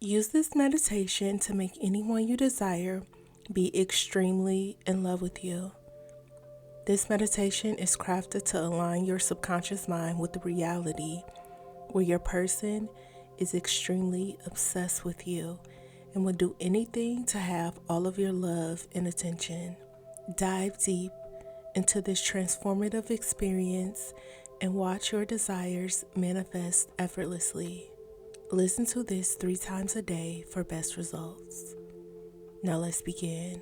Use this meditation to make anyone you desire be extremely in love with you. This meditation is crafted to align your subconscious mind with the reality where your person is extremely obsessed with you and would do anything to have all of your love and attention. Dive deep into this transformative experience and watch your desires manifest effortlessly. Listen to this 3 times a day for best results. Now let's begin.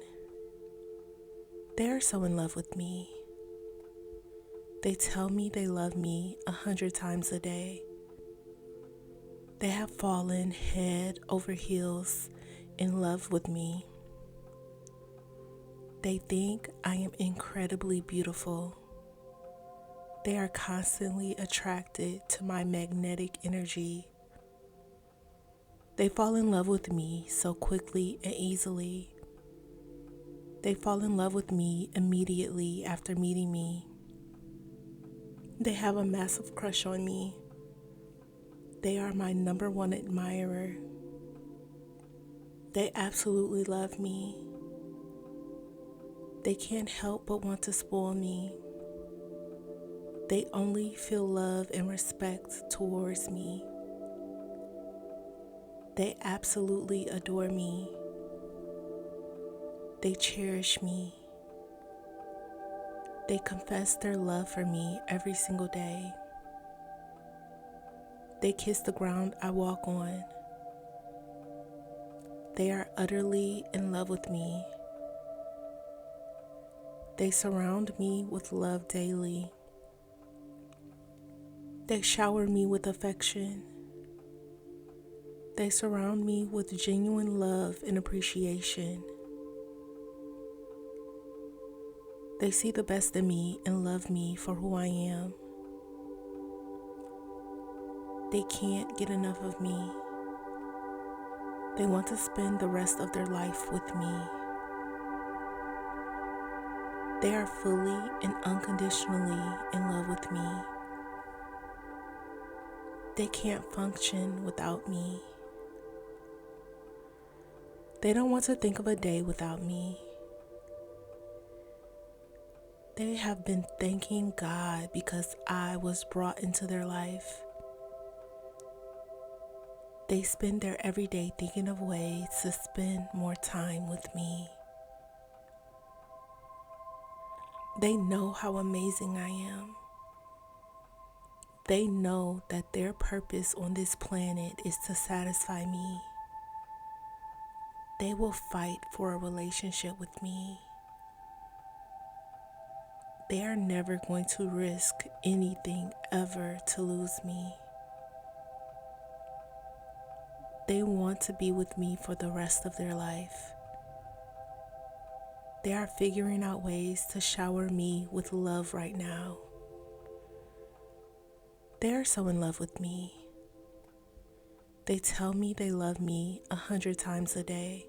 They are so in love with me. They tell me they love me 100 times a day. They have fallen head over heels in love with me. They think I am incredibly beautiful. They are constantly attracted to my magnetic energy. They fall in love with me so quickly and easily. They fall in love with me immediately after meeting me. They have a massive crush on me. They are my number one admirer. They absolutely love me. They can't help but want to spoil me. They only feel love and respect towards me. They absolutely adore me. They cherish me. They confess their love for me every single day. They kiss the ground I walk on. They are utterly in love with me. They surround me with love daily. They shower me with affection. They surround me with genuine love and appreciation. They see the best in me and love me for who I am. They can't get enough of me. They want to spend the rest of their life with me. They are fully and unconditionally in love with me. They can't function without me. They don't want to think of a day without me. They have been thanking God because I was brought into their life. They spend their everyday thinking of ways to spend more time with me. They know how amazing I am. They know that their purpose on this planet is to satisfy me. They will fight for a relationship with me. They are never going to risk anything ever to lose me. They want to be with me for the rest of their life. They are figuring out ways to shower me with love right now. They are so in love with me. They tell me they love me 100 times a day.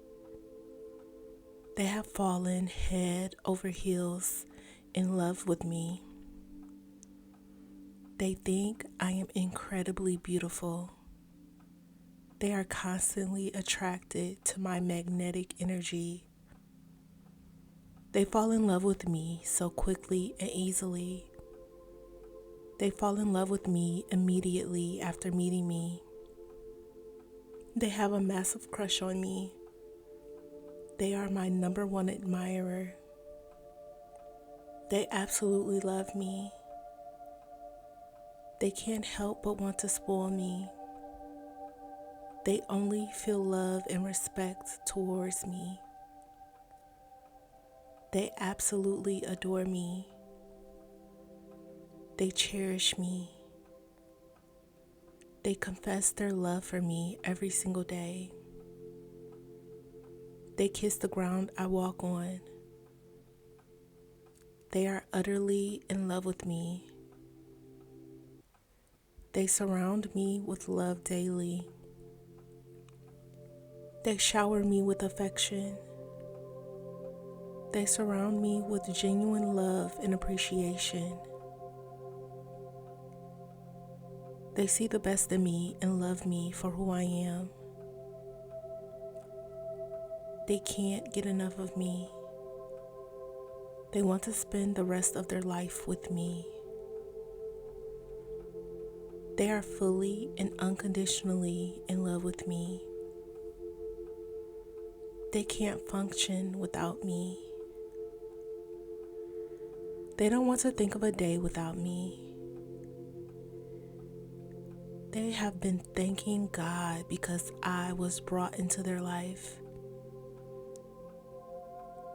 They have fallen head over heels in love with me. They think I am incredibly beautiful. They are constantly attracted to my magnetic energy. They fall in love with me so quickly and easily. They fall in love with me immediately after meeting me. They have a massive crush on me. They are my number one admirer. They absolutely love me. They can't help but want to spoil me. They only feel love and respect towards me. They absolutely adore me. They cherish me. They confess their love for me every single day. They kiss the ground I walk on. They are utterly in love with me. They surround me with love daily. They shower me with affection. They surround me with genuine love and appreciation. They see the best in me and love me for who I am. They can't get enough of me. They want to spend the rest of their life with me. They are fully and unconditionally in love with me. They can't function without me. They don't want to think of a day without me. They have been thanking God because I was brought into their life.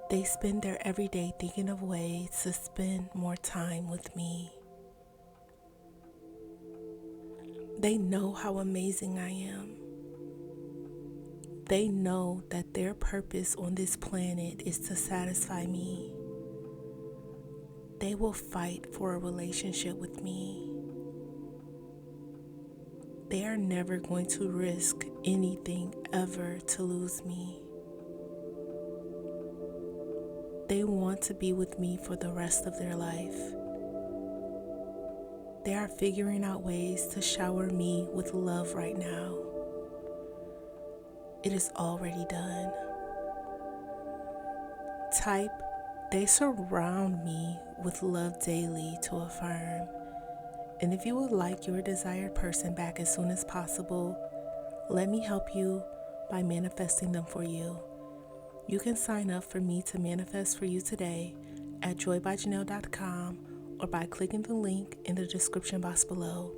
They spend their every day thinking of ways to spend more time with me. They know how amazing I am. They know that their purpose on this planet is to satisfy me. They will fight for a relationship with me. They are never going to risk anything ever to lose me. They want to be with me for the rest of their life. They are figuring out ways to shower me with love right now. It is already done. Type, they surround me with love daily to affirm. And if you would like your desired person back as soon as possible, let me help you by manifesting them for you. You can sign up for me to manifest for you today at joybyjanell.com or by clicking the link in the description box below.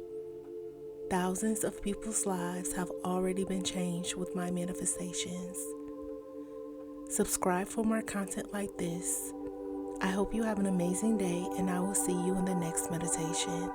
Thousands of people's lives have already been changed with my manifestations. Subscribe for more content like this. I hope you have an amazing day, and I will see you in the next meditation.